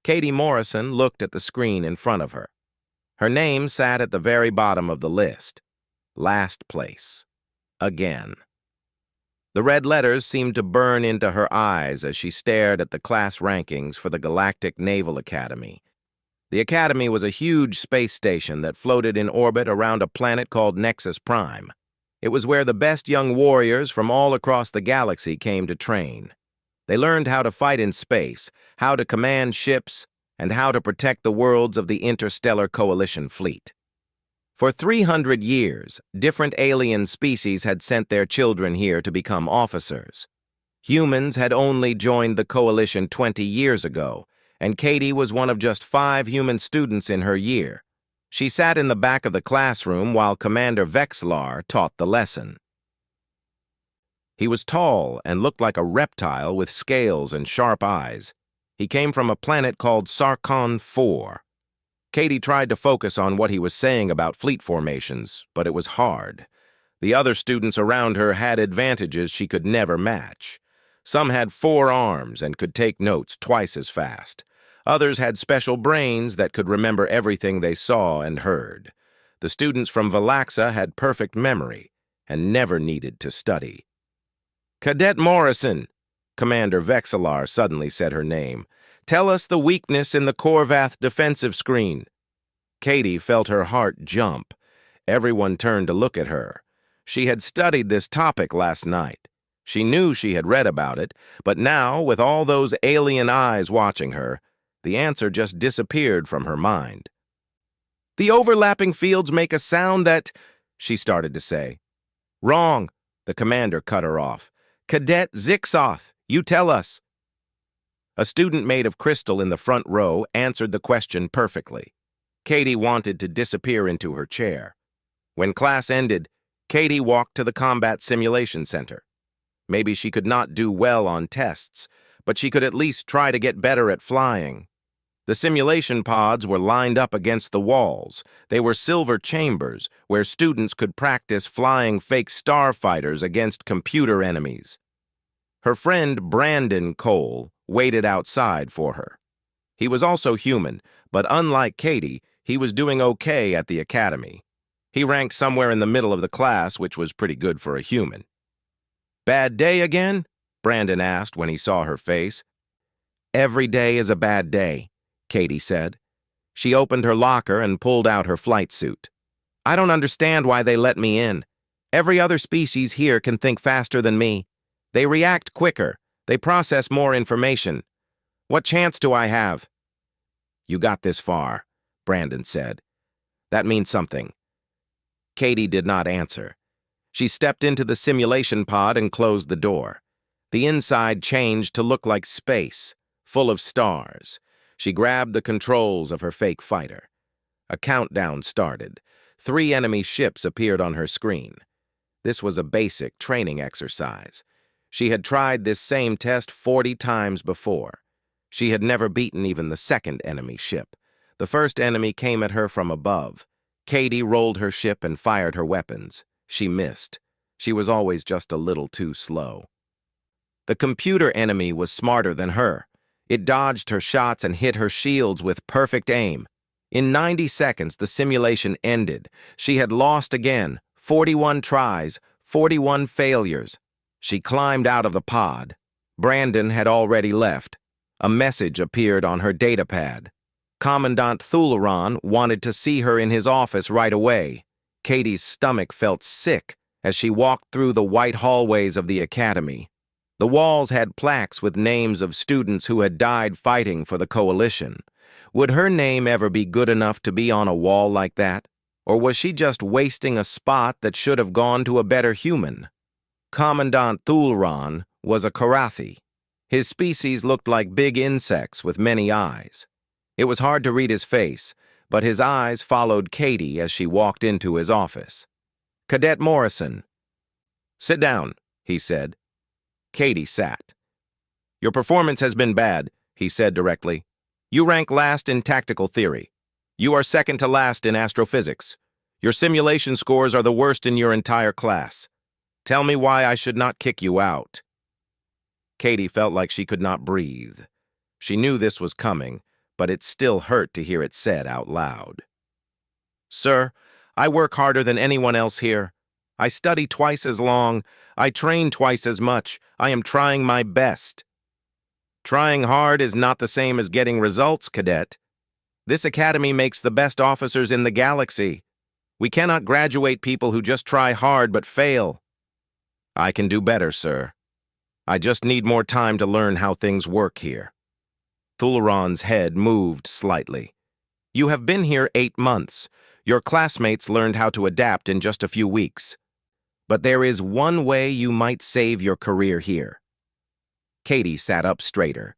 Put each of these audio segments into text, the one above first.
Katie Morrison looked at the screen in front of her. Her name sat at the very bottom of the list. Last place. Again. The red letters seemed to burn into her eyes as she stared at the class rankings for the Galactic Naval Academy. The Academy was a huge space station that floated in orbit around a planet called Nexus Prime. It was where the best young warriors from all across the galaxy came to train. They learned how to fight in space, how to command ships, and how to protect the worlds of the Interstellar Coalition fleet. For 300 years, different alien species had sent their children here to become officers. Humans had only joined the Coalition 20 years ago, and Katie was one of just 5 human students in her year. She sat in the back of the classroom while Commander Vexlar taught the lesson. He was tall and looked like a reptile with scales and sharp eyes. He came from a planet called Sarkon IV. Katie tried to focus on what he was saying about fleet formations, but it was hard. The other students around her had advantages she could never match. Some had 4 arms and could take notes twice as fast. Others had special brains that could remember everything they saw and heard. The students from Valaxa had perfect memory and never needed to study. "Cadet Morrison," Commander Vexlar suddenly said her name. "Tell us the weakness in the Korvath defensive screen." Katie felt her heart jump. Everyone turned to look at her. She had studied this topic last night. She knew she had read about it, but now, with all those alien eyes watching her, the answer just disappeared from her mind. "The overlapping fields make a sound that—" she started to say. "Wrong," the commander cut her off. "Cadet Zixoth, you tell us." A student made of crystal in the front row answered the question perfectly. Katie wanted to disappear into her chair. When class ended, Katie walked to the Combat Simulation Center. Maybe she could not do well on tests, but she could at least try to get better at flying. The simulation pods were lined up against the walls. They were silver chambers where students could practice flying fake starfighters against computer enemies. Her friend Brandon Cole waited outside for her. He was also human, but unlike Katie, he was doing okay at the academy. He ranked somewhere in the middle of the class, which was pretty good for a human. "Bad day again?" Brandon asked when he saw her face. "Every day is a bad day," Katie said. She opened her locker and pulled out her flight suit. "I don't understand why they let me in. Every other species here can think faster than me. They react quicker. They process more information. What chance do I have?" "You got this far," Brandon said. "That means something." Katie did not answer. She stepped into the simulation pod and closed the door. The inside changed to look like space, full of stars. She grabbed the controls of her fake fighter. A countdown started. 3 enemy ships appeared on her screen. This was a basic training exercise. She had tried this same test 40 times before. She had never beaten even the second enemy ship. The first enemy came at her from above. Katie rolled her ship and fired her weapons. She missed. She was always just a little too slow. The computer enemy was smarter than her. It dodged her shots and hit her shields with perfect aim. In 90 seconds, the simulation ended. She had lost again. 41 tries, 41 failures. She climbed out of the pod. Brandon had already left. A message appeared on her datapad. Commandant Thularon wanted to see her in his office right away. Katie's stomach felt sick as she walked through the white hallways of the academy. The walls had plaques with names of students who had died fighting for the Coalition. Would her name ever be good enough to be on a wall like that? Or was she just wasting a spot that should have gone to a better human? Commandant Thularon was a Karathi. His species looked like big insects with many eyes. It was hard to read his face, but his eyes followed Katie as she walked into his office. "Cadet Morrison." "Sit down," he said. Katie sat. "Your performance has been bad," he said directly. "You rank last in tactical theory. You are second to last in astrophysics. Your simulation scores are the worst in your entire class. Tell me why I should not kick you out." Katie felt like she could not breathe. She knew this was coming, but it still hurt to hear it said out loud. "Sir, I work harder than anyone else here. I study twice as long. I train twice as much. I am trying my best." "Trying hard is not the same as getting results, Cadet. This academy makes the best officers in the galaxy. We cannot graduate people who just try hard but fail." "I can do better, sir. I just need more time to learn how things work here." Thularon's head moved slightly. "You have been here 8 months. Your classmates learned how to adapt in just a few weeks. But there is one way you might save your career here." Katie sat up straighter.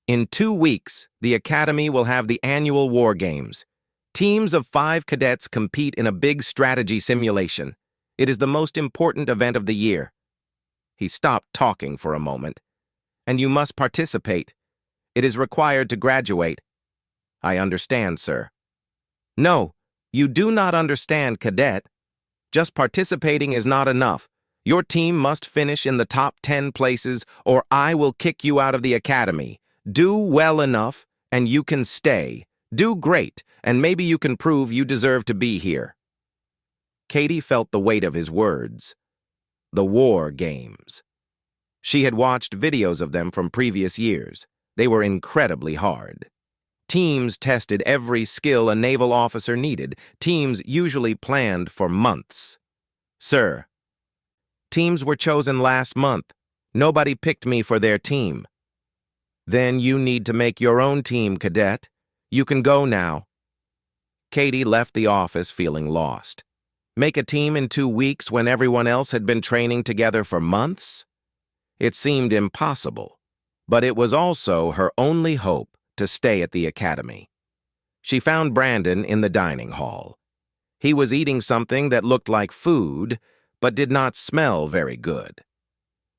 "In 2 weeks, the Academy will have the annual War Games. Teams of 5 cadets compete in a big strategy simulation. It is the most important event of the year." He stopped talking for a moment. "And you must participate. It is required to graduate." "I understand, sir." "No, you do not understand, Cadet. Just participating is not enough. Your team must finish in the top 10 places, or I will kick you out of the academy. Do well enough, and you can stay. Do great, and maybe you can prove you deserve to be here." Katie felt the weight of his words. The War Games. She had watched videos of them from previous years. They were incredibly hard. Teams tested every skill a naval officer needed. Teams usually planned for months. "Sir, teams were chosen last month. Nobody picked me for their team." "Then you need to make your own team, Cadet. You can go now." Katie left the office feeling lost. Make a team in 2 weeks when everyone else had been training together for months? It seemed impossible, but it was also her only hope to stay at the academy. She found Brandon in the dining hall. He was eating something that looked like food, but did not smell very good.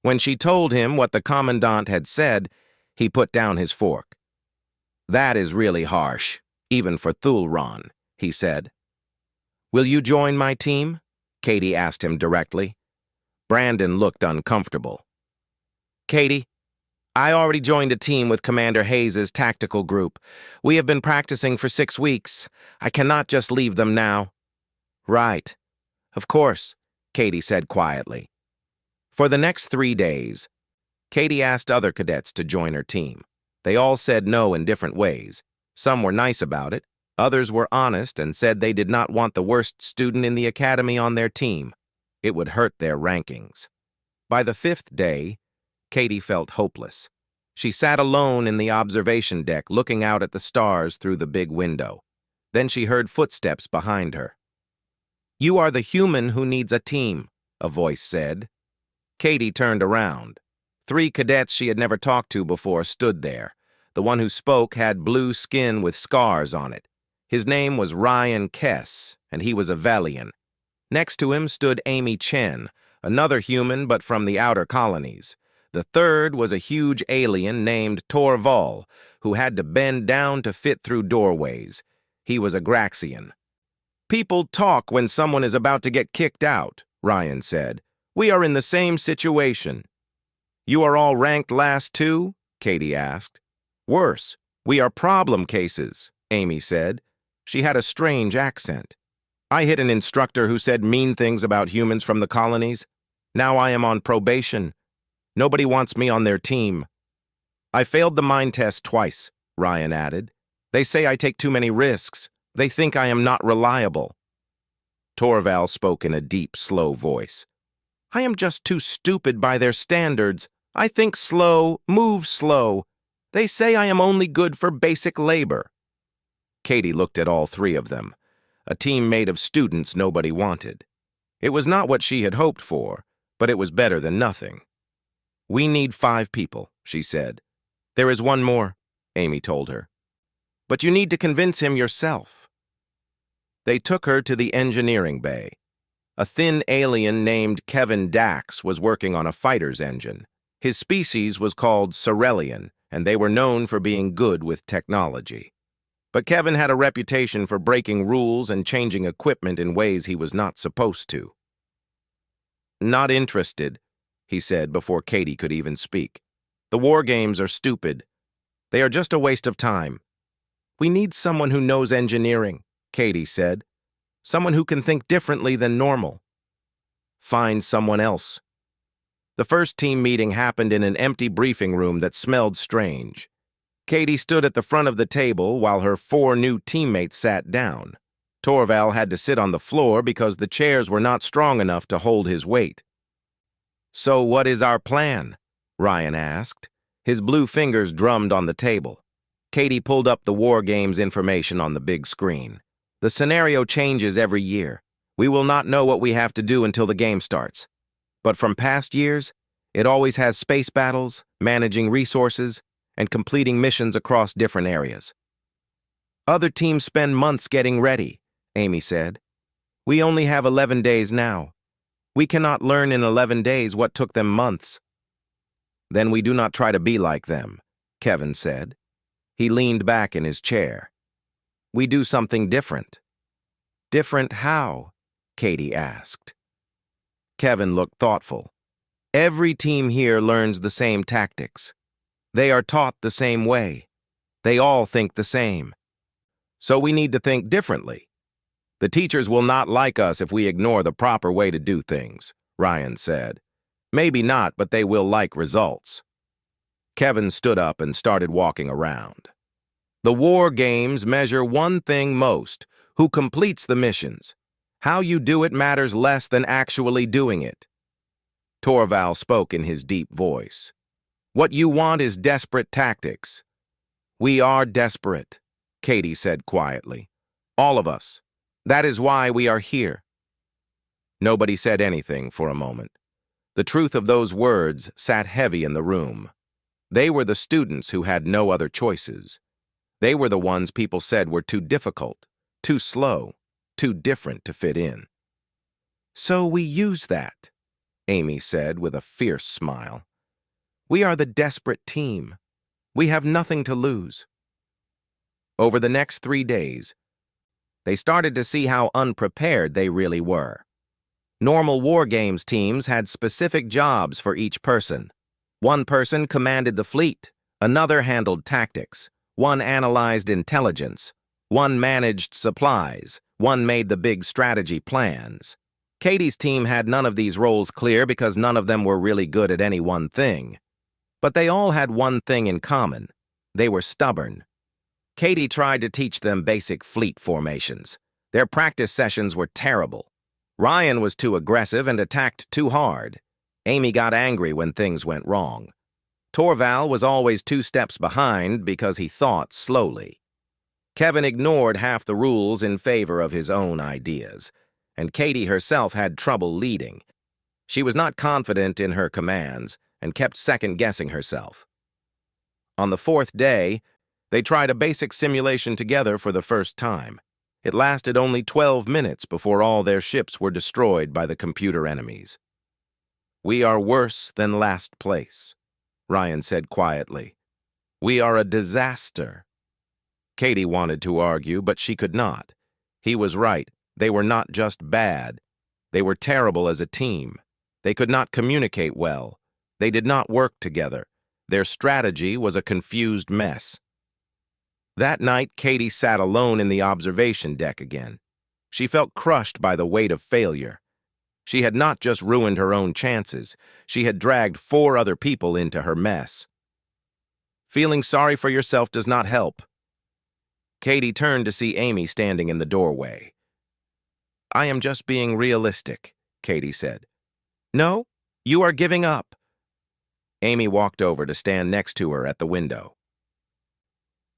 When she told him what the commandant had said, he put down his fork. "That is really harsh, even for Thulron," he said. "Will you join my team?" Katie asked him directly. Brandon looked uncomfortable. "Katie, I already joined a team with Commander Hayes' tactical group. We have been practicing for 6 weeks. I cannot just leave them now." "Right. Of course," Katie said quietly. For the next 3 days, Katie asked other cadets to join her team. They all said no in different ways. Some were nice about it. Others were honest and said they did not want the worst student in the academy on their team. It would hurt their rankings. By the 5th day, Katie felt hopeless. She sat alone in the observation deck looking out at the stars through the big window. Then she heard footsteps behind her. "You are the human who needs a team," a voice said. Katie turned around. 3 cadets she had never talked to before stood there. The one who spoke had blue skin with scars on it. His name was Ryan Kess, and he was a Velian. Next to him stood Amy Chen, another human but from the outer colonies. The third was a huge alien named Torval, who had to bend down to fit through doorways. He was a Graxian. "People talk when someone is about to get kicked out," Ryan said. "We are in the same situation." "You are all ranked last too?" Katie asked. "Worse, we are problem cases," Amy said. She had a strange accent. "I hit an instructor who said mean things about humans from the colonies. Now I am on probation. Nobody wants me on their team." "I failed the mind test twice," Ryan added. "They say I take too many risks. They think I am not reliable." Torval spoke in a deep, slow voice. "I am just too stupid by their standards. I think slow, move slow. They say I am only good for basic labor." Katie looked at all 3 of them, a team made of students nobody wanted. It was not what she had hoped for, but it was better than nothing. "We need 5 people," she said. "There is one more," Amy told her. "But you need to convince him yourself." They took her to the engineering bay. A thin alien named Kevin Dax was working on a fighter's engine. His species was called Cerelian, and they were known for being good with technology. But Kevin had a reputation for breaking rules and changing equipment in ways he was not supposed to. "Not interested," he said before Katie could even speak. "The war games are stupid. They are just a waste of time." We need someone who knows engineering, Katie said. Someone who can think differently than normal. Find someone else. The first team meeting happened in an empty briefing room that smelled strange. Katie stood at the front of the table while her 4 new teammates sat down. Torval had to sit on the floor because the chairs were not strong enough to hold his weight. "So what is our plan?" Ryan asked. His blue fingers drummed on the table. Katie pulled up the War Games information on the big screen. "The scenario changes every year. We will not know what we have to do until the game starts. But from past years, it always has space battles, managing resources, and completing missions across different areas." "Other teams spend months getting ready," Amy said. "We only have 11 days now. We cannot learn in 11 days what took them months." "Then we do not try to be like them," Kevin said. He leaned back in his chair. "We do something different." "Different how?" Katie asked. Kevin looked thoughtful. "Every team here learns the same tactics. They are taught the same way. They all think the same. So we need to think differently. The teachers will not like us if we ignore the proper way to do things," Ryan said. "Maybe not, but they will like results." Kevin stood up and started walking around. "The War Games measure one thing most: who completes the missions. How you do it matters less than actually doing it." Torval spoke in his deep voice. "What you want is desperate tactics." "We are desperate," Katie said quietly. "All of us. That is why we are here." Nobody said anything for a moment. The truth of those words sat heavy in the room. They were the students who had no other choices. They were the ones people said were too difficult, too slow, too different to fit in. "So we use that," Amy said with a fierce smile. "We are the desperate team. We have nothing to lose." Over the next 3 days, they started to see how unprepared they really were. Normal War Games teams had specific jobs for each person. One person commanded the fleet, another handled tactics, one analyzed intelligence, one managed supplies, one made the big strategy plans. Katie's team had none of these roles clear because none of them were really good at any one thing. But they all had one thing in common: they were stubborn. Katie tried to teach them basic fleet formations. Their practice sessions were terrible. Ryan was too aggressive and attacked too hard. Amy got angry when things went wrong. Torval was always 2 steps behind because he thought slowly. Kevin ignored half the rules in favor of his own ideas, and Katie herself had trouble leading. She was not confident in her commands and kept second-guessing herself. On the 4th day, they tried a basic simulation together for the first time. It lasted only 12 minutes before all their ships were destroyed by the computer enemies. "We are worse than last place," Ryan said quietly. "We are a disaster." Katie wanted to argue, but she could not. He was right. They were not just bad. They were terrible as a team. They could not communicate well. They did not work together. Their strategy was a confused mess. That night, Katie sat alone in the observation deck again. She felt crushed by the weight of failure. She had not just ruined her own chances. She had dragged 4 other people into her mess. Feeling sorry for yourself does not help. Katie turned to see Amy standing in the doorway. "I am just being realistic," Katie said. "No, you are giving up." Amy walked over to stand next to her at the window.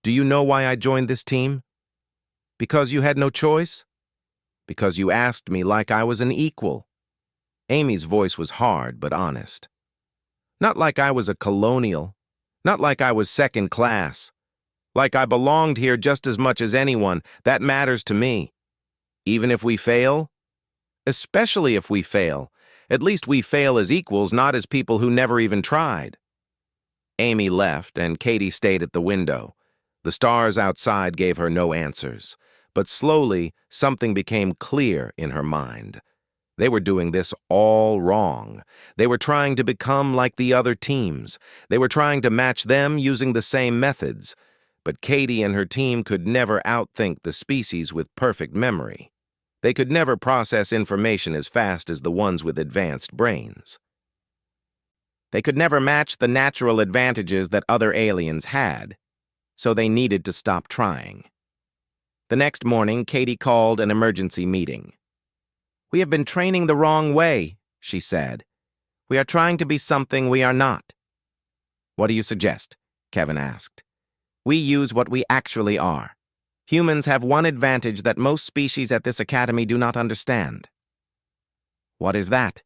"Do you know why I joined this team? Because you had no choice? Because you asked me like I was an equal." Amy's voice was hard but honest. "Not like I was a colonial. Not like I was second class. Like I belonged here just as much as anyone. That matters to me. Even if we fail? Especially if we fail. At least we fail as equals, not as people who never even tried." Amy left, and Katie stayed at the window. The stars outside gave her no answers, but slowly something became clear in her mind. They were doing this all wrong. They were trying to become like the other teams. They were trying to match them using the same methods. But Katie and her team could never outthink the species with perfect memory. They could never process information as fast as the ones with advanced brains. They could never match the natural advantages that other aliens had, so they needed to stop trying. The next morning, Katie called an emergency meeting. "We have been training the wrong way," she said. "We are trying to be something we are not." "What do you suggest?" Kevin asked. "We use what we actually are. Humans have one advantage that most species at this academy do not understand." "What is that?"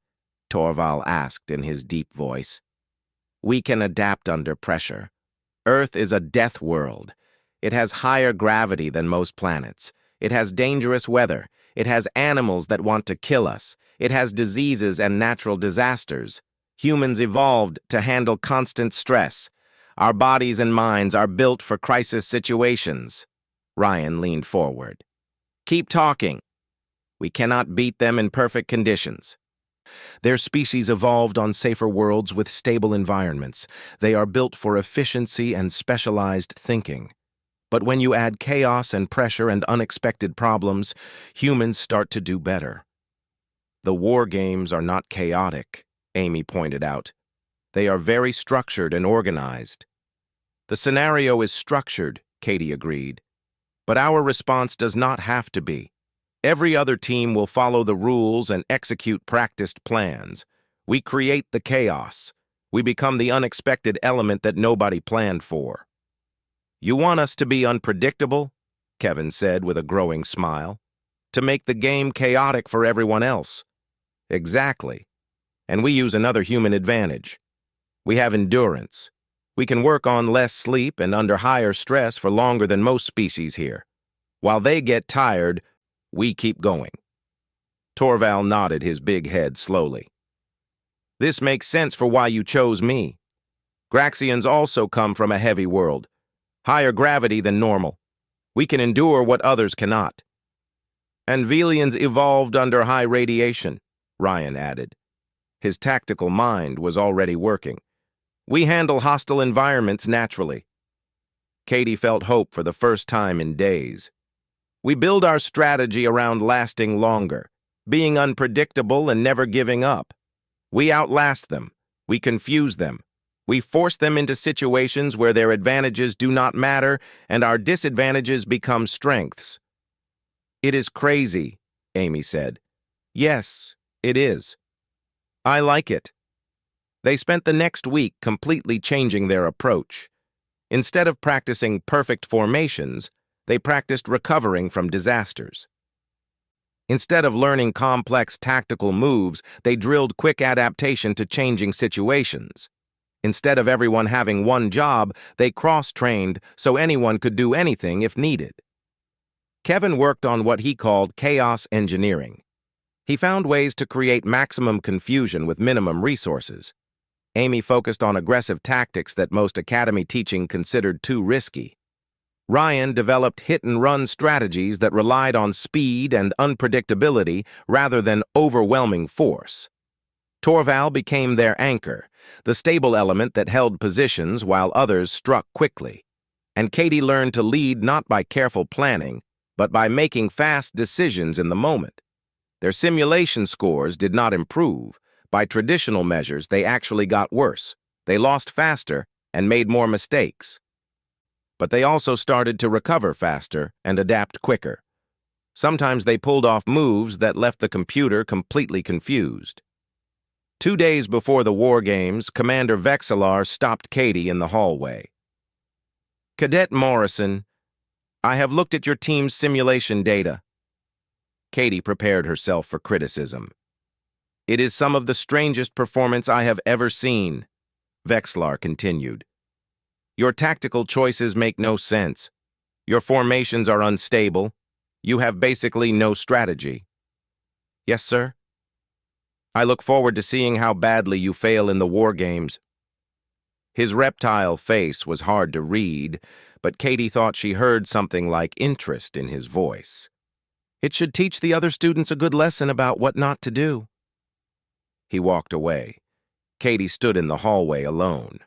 Torval asked in his deep voice. "We can adapt under pressure. Earth is a death world. It has higher gravity than most planets. It has dangerous weather. It has animals that want to kill us. It has diseases and natural disasters. Humans evolved to handle constant stress. Our bodies and minds are built for crisis situations." Ryan leaned forward. "Keep talking. We cannot beat them in perfect conditions. Their species evolved on safer worlds with stable environments. They are built for efficiency and specialized thinking. But when you add chaos and pressure and unexpected problems, humans start to do better." "The war games are not chaotic," Amy pointed out. "They are very structured and organized." "The scenario is structured," Katie agreed. "But our response does not have to be. Every other team will follow the rules and execute practiced plans. We create the chaos. We become the unexpected element that nobody planned for." "You want us to be unpredictable?" Kevin said with a growing smile. "To make the game chaotic for everyone else." "Exactly. And we use another human advantage. We have endurance. We can work on less sleep and under higher stress for longer than most species here. While they get tired, we keep going." Torval nodded his big head slowly. "This makes sense for why you chose me. Graxians also come from a heavy world, higher gravity than normal. We can endure what others cannot." "And Velians evolved under high radiation," Ryan added. His tactical mind was already working. "We handle hostile environments naturally." Katie felt hope for the first time in days. "We build our strategy around lasting longer, being unpredictable and never giving up. We outlast them. We confuse them. We force them into situations where their advantages do not matter and our disadvantages become strengths." "It is crazy," Amy said. "Yes, it is. I like it." They spent the next week completely changing their approach. Instead of practicing perfect formations, they practiced recovering from disasters. Instead of learning complex tactical moves, they drilled quick adaptation to changing situations. Instead of everyone having one job, they cross-trained so anyone could do anything if needed. Kevin worked on what he called chaos engineering. He found ways to create maximum confusion with minimum resources. Amy focused on aggressive tactics that most academy teaching considered too risky. Ryan developed hit-and-run strategies that relied on speed and unpredictability rather than overwhelming force. Torval became their anchor, the stable element that held positions while others struck quickly. And Katie learned to lead not by careful planning, but by making fast decisions in the moment. Their simulation scores did not improve. By traditional measures, they actually got worse. They lost faster and made more mistakes. But they also started to recover faster and adapt quicker. Sometimes they pulled off moves that left the computer completely confused. 2 days before the war games, Commander Vexillar stopped Katie in the hallway. "Cadet Morrison, I have looked at your team's simulation data." Katie prepared herself for criticism. "It is some of the strangest performance I have ever seen," Vexillar continued. "Your tactical choices make no sense. Your formations are unstable. You have basically no strategy." "Yes, sir." "I look forward to seeing how badly you fail in the war games." His reptile face was hard to read, but Katie thought she heard something like interest in his voice. "It should teach the other students a good lesson about what not to do." He walked away. Katie stood in the hallway alone.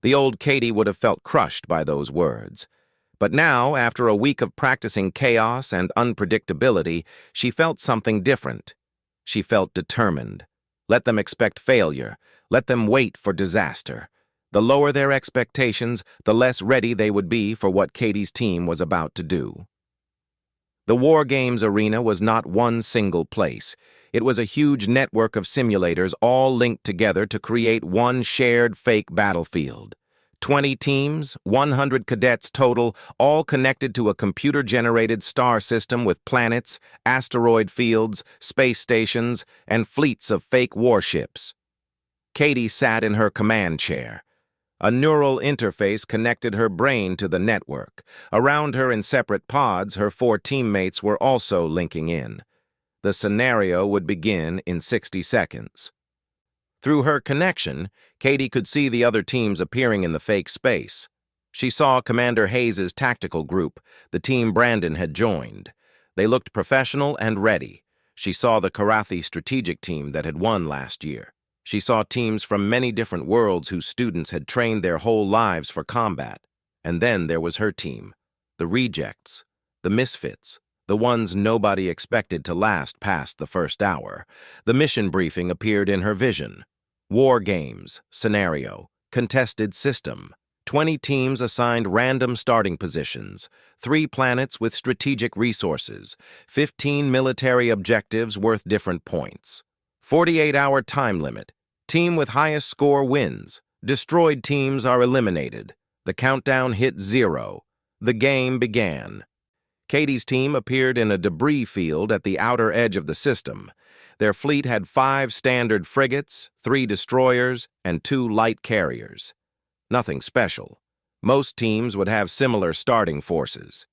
The old Katie would have felt crushed by those words. But now, after a week of practicing chaos and unpredictability, she felt something different. She felt determined. Let them expect failure. Let them wait for disaster. The lower their expectations, the less ready they would be for what Katie's team was about to do. The War Games arena was not one single place. It was a huge network of simulators all linked together to create one shared fake battlefield. 20 teams, 100 cadets total, all connected to a computer-generated star system with planets, asteroid fields, space stations, and fleets of fake warships. Katie sat in her command chair. A neural interface connected her brain to the network. Around her in separate pods, her 4 teammates were also linking in. The scenario would begin in 60 seconds. Through her connection, Katie could see the other teams appearing in the fake space. She saw Commander Hayes' tactical group, the team Brandon had joined. They looked professional and ready. She saw the Karathi strategic team that had won last year. She saw teams from many different worlds whose students had trained their whole lives for combat. And then there was her team, the rejects, the misfits, the ones nobody expected to last past the first hour. The mission briefing appeared in her vision. War Games, scenario, contested system. 20 teams assigned random starting positions, 3 planets with strategic resources, 15 military objectives worth different points. 48-hour time limit. Team with highest score wins. Destroyed teams are eliminated. The countdown hit 0. The game began. Katie's team appeared in a debris field at the outer edge of the system. Their fleet had 5 standard frigates, 3 destroyers, and 2 light carriers. Nothing special. Most teams would have similar starting forces.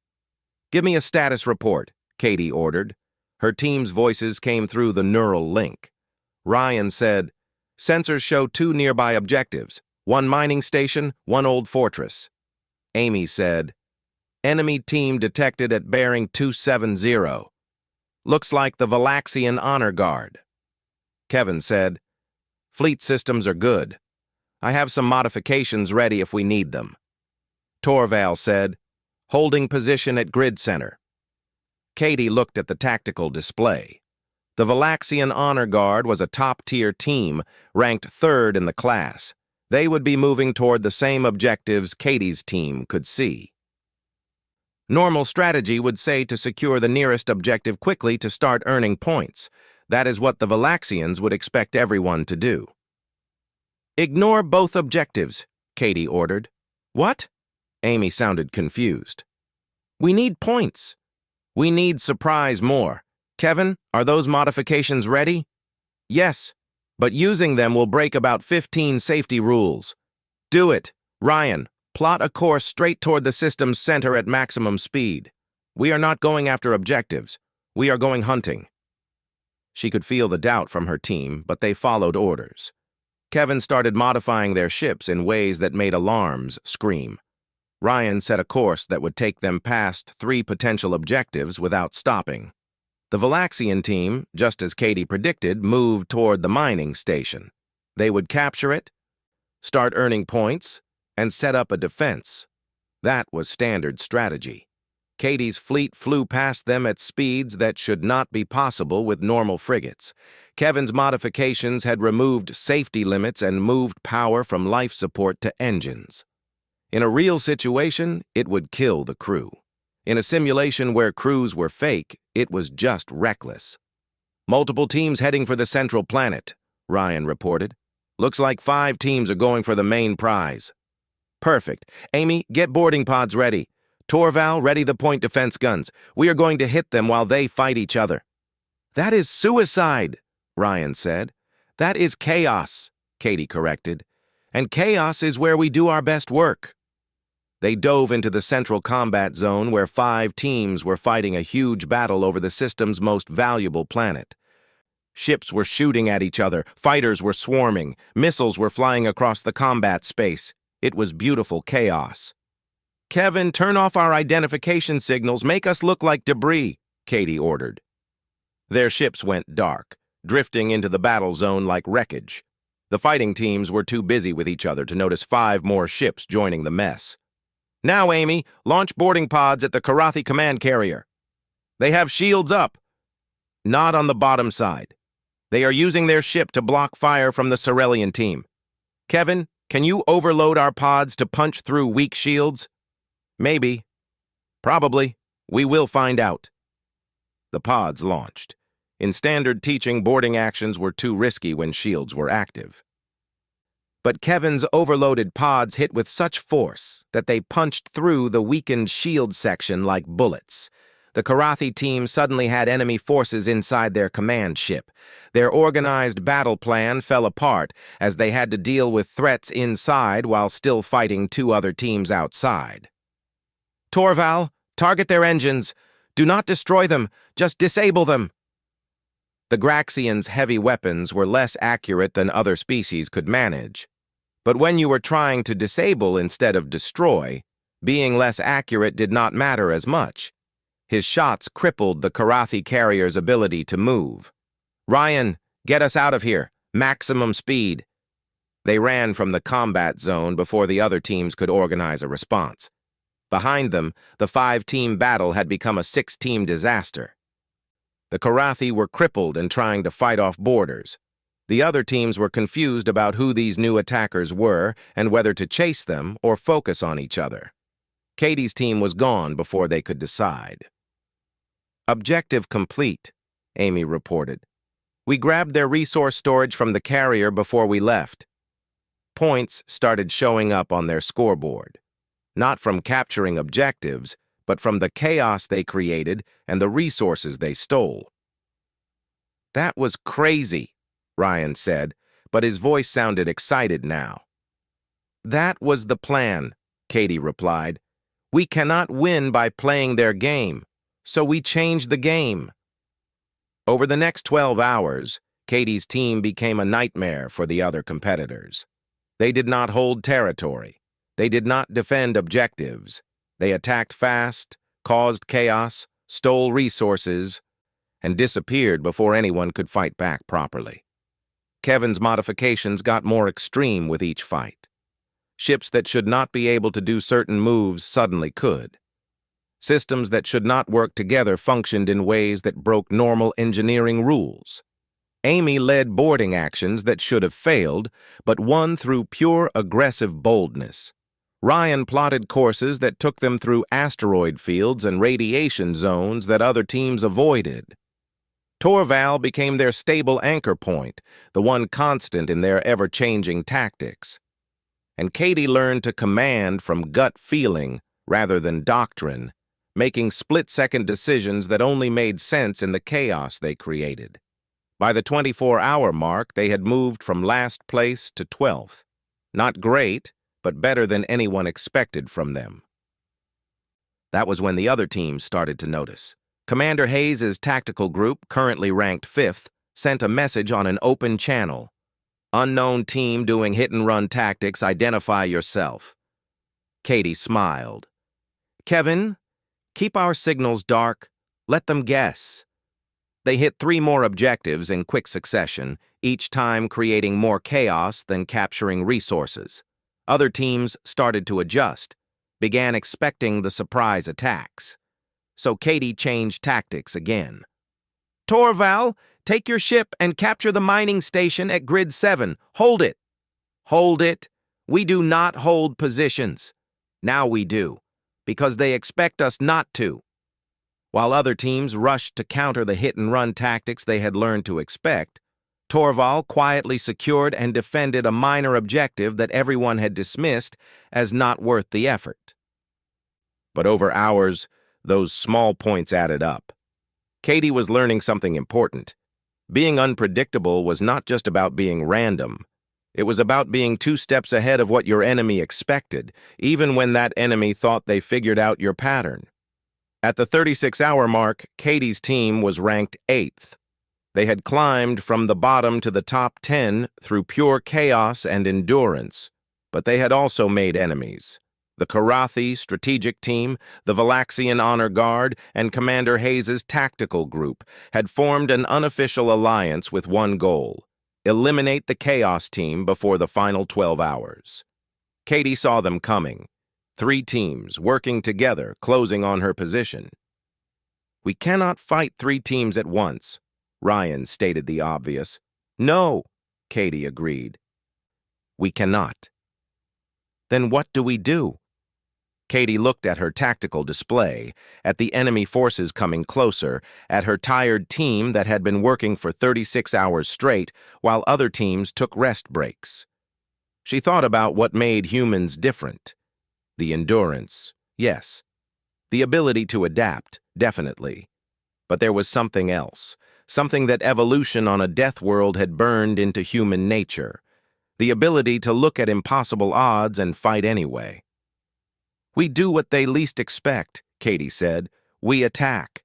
"Give me a status report," Katie ordered. Her team's voices came through the neural link. Ryan said, "Sensors show 2 nearby objectives, 1 mining station, 1 old fortress." Amy said, "Enemy team detected at bearing 270. Looks like the Valaxian Honor Guard." Kevin said, "Fleet systems are good. I have some modifications ready if we need them." Torval said, "Holding position at grid center." Katie looked at the tactical display. The Valaxian Honor Guard was a top-tier team, ranked 3rd in the class. They would be moving toward the same objectives Katie's team could see. Normal strategy would say to secure the nearest objective quickly to start earning points. That is what the Valaxians would expect everyone to do. "Ignore both objectives," Katie ordered. "What?" Amy sounded confused. "We need points. We need surprise more. Kevin, are those modifications ready?" "Yes, but using them will break about 15 safety rules." "Do it. Ryan, plot a course straight toward the system's center at maximum speed. We are not going after objectives. We are going hunting." She could feel the doubt from her team, but they followed orders. Kevin started modifying their ships in ways that made alarms scream. Ryan set a course that would take them past 3 potential objectives without stopping. The Valaxian team, just as Katie predicted, moved toward the mining station. They would capture it, start earning points, and set up a defense. That was standard strategy. Katie's fleet flew past them at speeds that should not be possible with normal frigates. Kevin's modifications had removed safety limits and moved power from life support to engines. In a real situation, it would kill the crew. In a simulation where crews were fake, it was just reckless. "Multiple teams heading for the central planet," Ryan reported. "Looks like 5 teams are going for the main prize." "Perfect. Amy, get boarding pods ready. Torval, ready the point defense guns. We are going to hit them while they fight each other." "That is suicide," Ryan said. "That is chaos," Katie corrected. "And chaos is where we do our best work." They dove into the central combat zone where 5 teams were fighting a huge battle over the system's most valuable planet. Ships were shooting at each other, fighters were swarming, missiles were flying across the combat space. It was beautiful chaos. "Kevin, turn off our identification signals, make us look like debris," Katie ordered. Their ships went dark, drifting into the battle zone like wreckage. The fighting teams were too busy with each other to notice 5 more ships joining the mess. "Now, Amy, launch boarding pods at the Karathi command carrier. They have shields up." "Not on the bottom side. They are using their ship to block fire from the Cerellian team. Kevin, can you overload our pods to punch through weak shields?" "Maybe. Probably. We will find out." The pods launched. In standard teaching, boarding actions were too risky when shields were active. But Kevin's overloaded pods hit with such force that they punched through the weakened shield section like bullets. The Karathi team suddenly had enemy forces inside their command ship. Their organized battle plan fell apart as they had to deal with threats inside while still fighting 2 other teams outside. "Torval, target their engines. Do not destroy them, just disable them." The Graxians' heavy weapons were less accurate than other species could manage. But when you were trying to disable instead of destroy, being less accurate did not matter as much. His shots crippled the Karathi carrier's ability to move. "Ryan, get us out of here. Maximum speed." They ran from the combat zone before the other teams could organize a response. Behind them, the 5-team battle had become a 6-team disaster. The Karathi were crippled and trying to fight off boarders. The other teams were confused about who these new attackers were and whether to chase them or focus on each other. Katie's team was gone before they could decide. "Objective complete," Amy reported. "We grabbed their resource storage from the carrier before we left." Points started showing up on their scoreboard. Not from capturing objectives, but from the chaos they created and the resources they stole. "That was crazy," Ryan said, but his voice sounded excited now. "That was the plan," Katie replied. "We cannot win by playing their game, so we changed the game." Over the next 12 hours, Katie's team became a nightmare for the other competitors. They did not hold territory. They did not defend objectives. They attacked fast, caused chaos, stole resources, and disappeared before anyone could fight back properly. Kevin's modifications got more extreme with each fight. Ships that should not be able to do certain moves suddenly could. Systems that should not work together functioned in ways that broke normal engineering rules. Amy led boarding actions that should have failed, but won through pure aggressive boldness. Ryan plotted courses that took them through asteroid fields and radiation zones that other teams avoided. Torval became their stable anchor point, the one constant in their ever-changing tactics. And Katie learned to command from gut feeling rather than doctrine, making split-second decisions that only made sense in the chaos they created. By the 24-hour mark, they had moved from last place to 12th. Not great, but better than anyone expected from them. That was when the other teams started to notice. Commander Hayes' tactical group, currently ranked 5th, sent a message on an open channel. "Unknown team doing hit-and-run tactics, identify yourself." Katie smiled. "Kevin, keep our signals dark. Let them guess." They hit 3 more objectives in quick succession, each time creating more chaos than capturing resources. Other teams started to adjust, began expecting the surprise attacks. So Katie changed tactics again. "Torval, take your ship and capture the mining station at Grid 7. Hold it." "Hold it. We do not hold positions." "Now we do, because they expect us not to." While other teams rushed to counter the hit-and-run tactics they had learned to expect, Torval quietly secured and defended a minor objective that everyone had dismissed as not worth the effort. But over hours, those small points added up. Katie was learning something important. Being unpredictable was not just about being random. It was about being 2 steps ahead of what your enemy expected, even when that enemy thought they figured out your pattern. At the 36-hour mark, Katie's team was ranked 8th. They had climbed from the bottom to the top 10 through pure chaos and endurance, but they had also made enemies. The Karathi strategic team, the Valaxian Honor Guard, and Commander Hayes' tactical group had formed an unofficial alliance with one goal: Eliminate the Chaos team before the final 12 hours. Katie saw them coming. 3 teams working together, closing on her position. We cannot fight 3 teams at once, Ryan stated the obvious. No, Katie agreed. We cannot. Then what do we do? Katie looked at her tactical display, at the enemy forces coming closer, at her tired team that had been working for 36 hours straight, while other teams took rest breaks. She thought about what made humans different. The endurance, yes. The ability to adapt, definitely. But there was something else, something that evolution on a death world had burned into human nature. The ability to look at impossible odds and fight anyway. We do what they least expect, Katie said. We attack.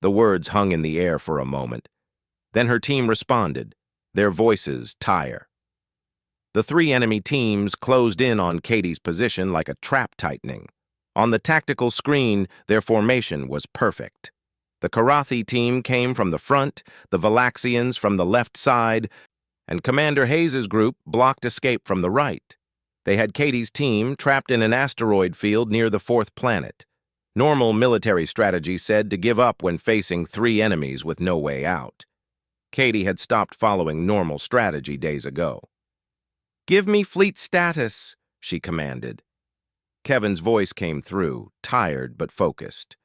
The words hung in the air for a moment. Then her team responded, their voices tire. The 3 enemy teams closed in on Katie's position like a trap tightening. On the tactical screen, their formation was perfect. The Karathi team came from the front, the Valaxians from the left side, and Commander Hayes's group blocked escape from the right. They had Katie's team trapped in an asteroid field near the 4th planet. Normal military strategy said to give up when facing 3 enemies with no way out. Katie had stopped following normal strategy days ago. Give me fleet status, she commanded. Kevin's voice came through, tired but focused.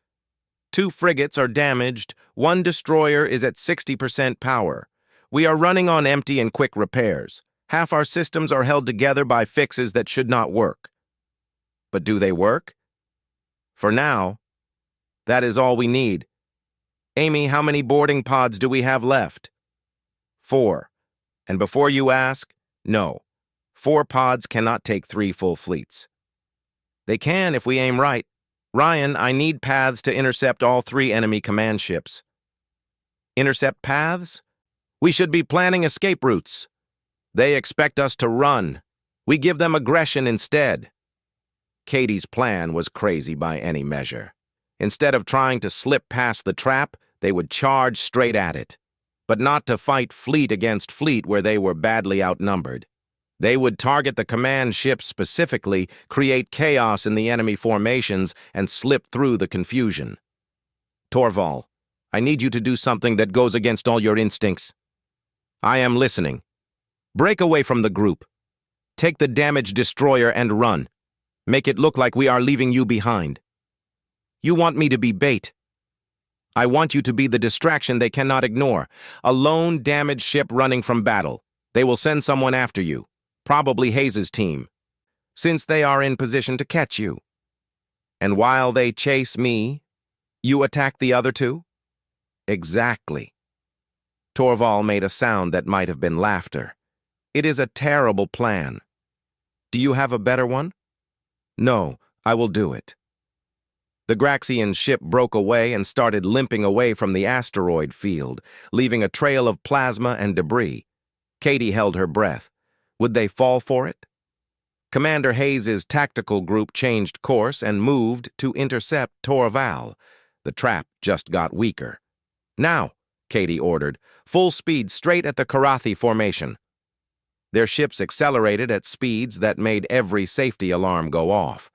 2 frigates are damaged, 1 destroyer is at 60% power. We are running on empty and quick repairs. Half our systems are held together by fixes that should not work. But do they work? For now, that is all we need. Amy, how many boarding pods do we have left? 4. And before you ask, no. 4 pods cannot take 3 full fleets. They can if we aim right. Ryan, I need paths to intercept all 3 enemy command ships. Intercept paths? We should be planning escape routes. They expect us to run. We give them aggression instead. Katie's plan was crazy by any measure. Instead of trying to slip past the trap, they would charge straight at it. But not to fight fleet against fleet where they were badly outnumbered. They would target the command ships specifically, create chaos in the enemy formations, and slip through the confusion. Torval, I need you to do something that goes against all your instincts. I am listening. Break away from the group. Take the damaged destroyer and run. Make it look like we are leaving you behind. You want me to be bait. I want you to be the distraction they cannot ignore. A lone, damaged ship running from battle. They will send someone after you, probably Hayes's team, since they are in position to catch you. And while they chase me, you attack the other 2? Exactly. Torval made a sound that might have been laughter. It is a terrible plan. Do you have a better one? No, I will do it. The Graxian ship broke away and started limping away from the asteroid field, leaving a trail of plasma and debris. Katie held her breath. Would they fall for it? Commander Hayes's tactical group changed course and moved to intercept Torval. The trap just got weaker. Now, Katie ordered, full speed straight at the Karathi formation. Their ships accelerated at speeds that made every safety alarm go off.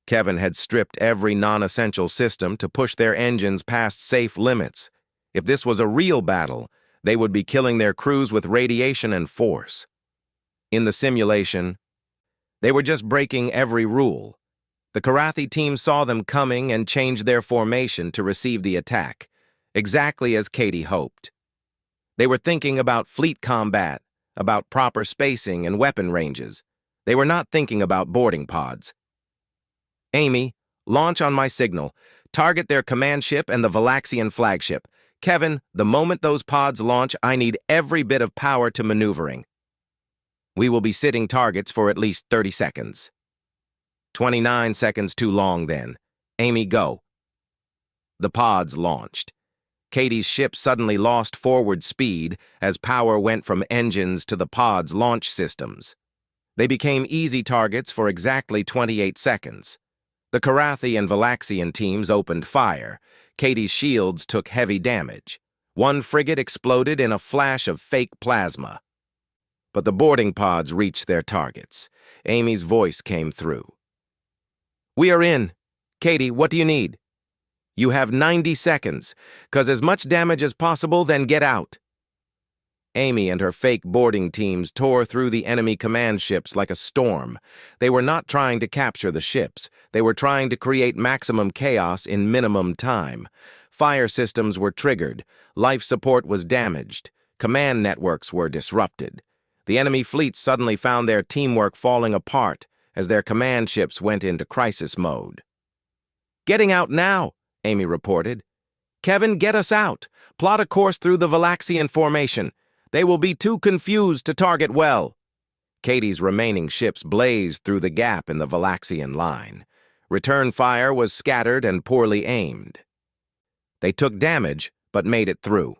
Kevin had stripped every non-essential system to push their engines past safe limits. If this was a real battle, they would be killing their crews with radiation and force. In the simulation, they were just breaking every rule. The Karathi team saw them coming and changed their formation to receive the attack, exactly as Katie hoped. They were thinking about fleet combat, about proper spacing and weapon ranges. They were not thinking about boarding pods. Amy, launch on my signal. Target their command ship and the Valaxian flagship. Kevin, the moment those pods launch, I need every bit of power to maneuvering. We will be sitting targets for at least 30 seconds. 29 seconds too long then. Amy, go. The pods launched. Katie's ship suddenly lost forward speed as power went from engines to the pod's launch systems. They became easy targets for exactly 28 seconds. The Karathi and Valaxian teams opened fire. Katie's shields took heavy damage. One frigate exploded in a flash of fake plasma. but the boarding pods reached their targets. Amy's voice came through. "We are in. Katie, what do you need?" "You have 90 seconds. Cause as much damage as possible, then get out." Amy and her fake boarding teams tore through the enemy command ships like a storm. They were not trying to capture the ships. They were trying to create maximum chaos in minimum time. Fire systems were triggered. Life support was damaged. Command networks were disrupted. The enemy fleets suddenly found their teamwork falling apart as their command ships went into crisis mode. "Getting out now," Amy reported. "Kevin, get us out. Plot a course through the Valaxian formation. They will be too confused to target well." Katie's remaining ships blazed through the gap in the Valaxian line. Return fire was scattered and poorly aimed. They took damage, but made it through.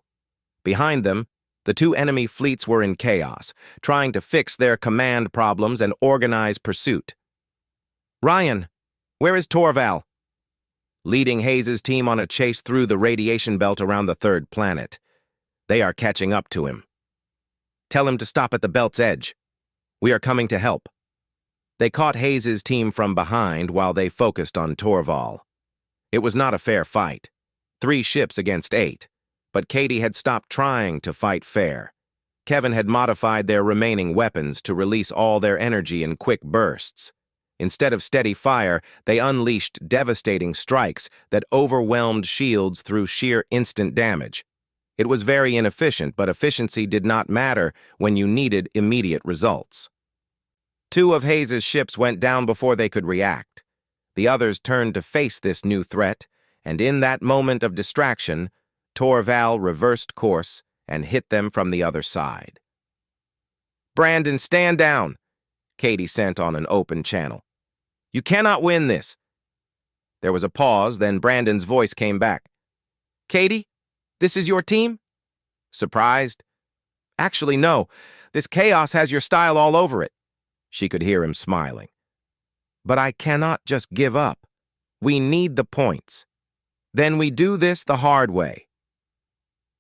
Behind them, the two enemy fleets were in chaos, trying to fix their command problems and organize pursuit. "Ryan, where is Torval?" "Leading Hayes' team on a chase through the radiation belt around the third planet. They are catching up to him. Tell him to stop at the belt's edge. We are coming to help." They caught Hayes' team from behind while they focused on Torval. It was not a fair fight. 3 ships against 8. But Katie had stopped trying to fight fair. Kevin had modified their remaining weapons to release all their energy in quick bursts. Instead of steady fire, they unleashed devastating strikes that overwhelmed shields through sheer instant damage. It was very inefficient, but efficiency did not matter when you needed immediate results. 2 of Hayes' ships went down before they could react. The others turned to face this new threat, and in that moment of distraction, Torval reversed course and hit them from the other side. "Brandon, stand down," Katie sent on an open channel. "You cannot win this." There was a pause, then Brandon's voice came back. "Katie, this is your team?" Surprised? "Actually, no. This chaos has your style all over it." She could hear him smiling. "But I cannot just give up. We need the points. Then we do this the hard way."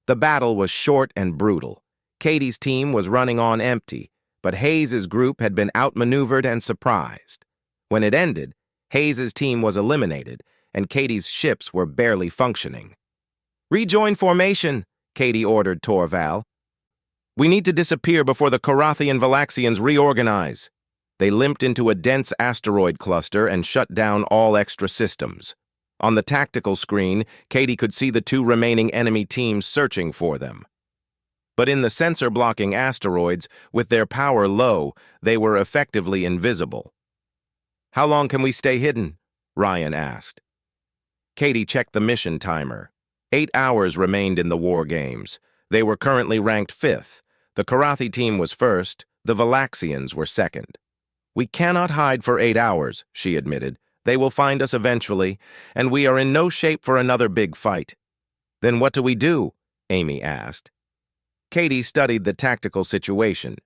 The battle was short and brutal. Katie's team was running on empty, but Hayes' group had been outmaneuvered and surprised. When it ended, Hayes' team was eliminated, and Katie's ships were barely functioning. "Rejoin formation," Katie ordered Torval. "We need to disappear before the Karathian Valaxians reorganize." They limped into a dense asteroid cluster and shut down all extra systems. On the tactical screen, Katie could see the 2 remaining enemy teams searching for them. But in the sensor-blocking asteroids, with their power low, they were effectively invisible. "How long can we stay hidden?" Ryan asked. Katie checked the mission timer. 8 hours remained in the war games. They were currently ranked 5th. The Karathi team was first, the Valaxians were second. "We cannot hide for 8 hours," she admitted. "They will find us eventually, and we are in no shape for another big fight." "Then what do we do?" Amy asked. Katie studied the tactical situation.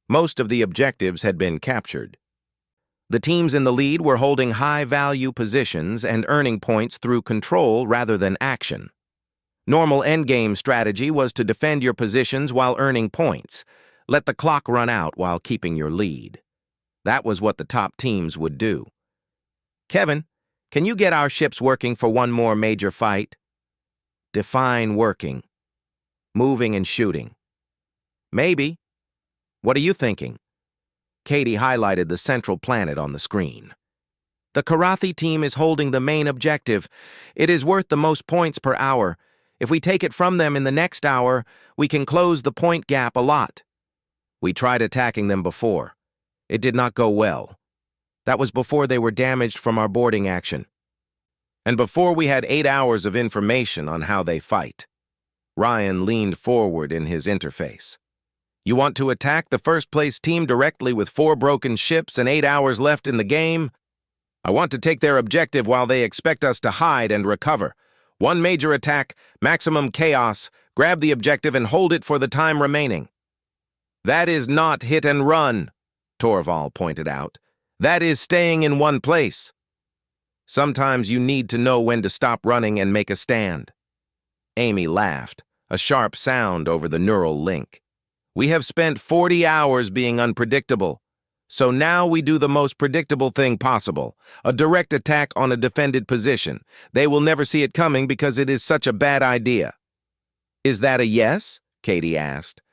Most of the objectives had been captured. The teams in the lead were holding high-value positions and earning points through control rather than action. Normal endgame strategy was to defend your positions while earning points. Let the clock run out while keeping your lead. That was what the top teams would do. "Kevin, can you get our ships working for one more major fight?" "Define working." "Moving and shooting." "Maybe. What are you thinking?" Katie highlighted the central planet on the screen. "The Karathi team is holding the main objective. It is worth the most points per hour. If we take it from them in the next hour, we can close the point gap a lot." "We tried attacking them before. It did not go well. That was before they were damaged from our boarding action. And before we had 8 hours of information on how they fight." Ryan leaned forward in his interface. "You want to attack the first-place team directly with 4 broken ships and 8 hours left in the game? I want to take their objective while they expect us to hide and recover. One major attack, maximum chaos, grab the objective and hold it for the time remaining." "That is not hit and run," Torval pointed out. "That is staying in one place. Sometimes you need to know when to stop running and make a stand." Amy laughed, a sharp sound over the neural link. We have spent 40 hours being unpredictable. So now we do the most predictable thing possible, a direct attack on a defended position. They will never see it coming because it is such a bad idea. Is that a yes? Katie asked.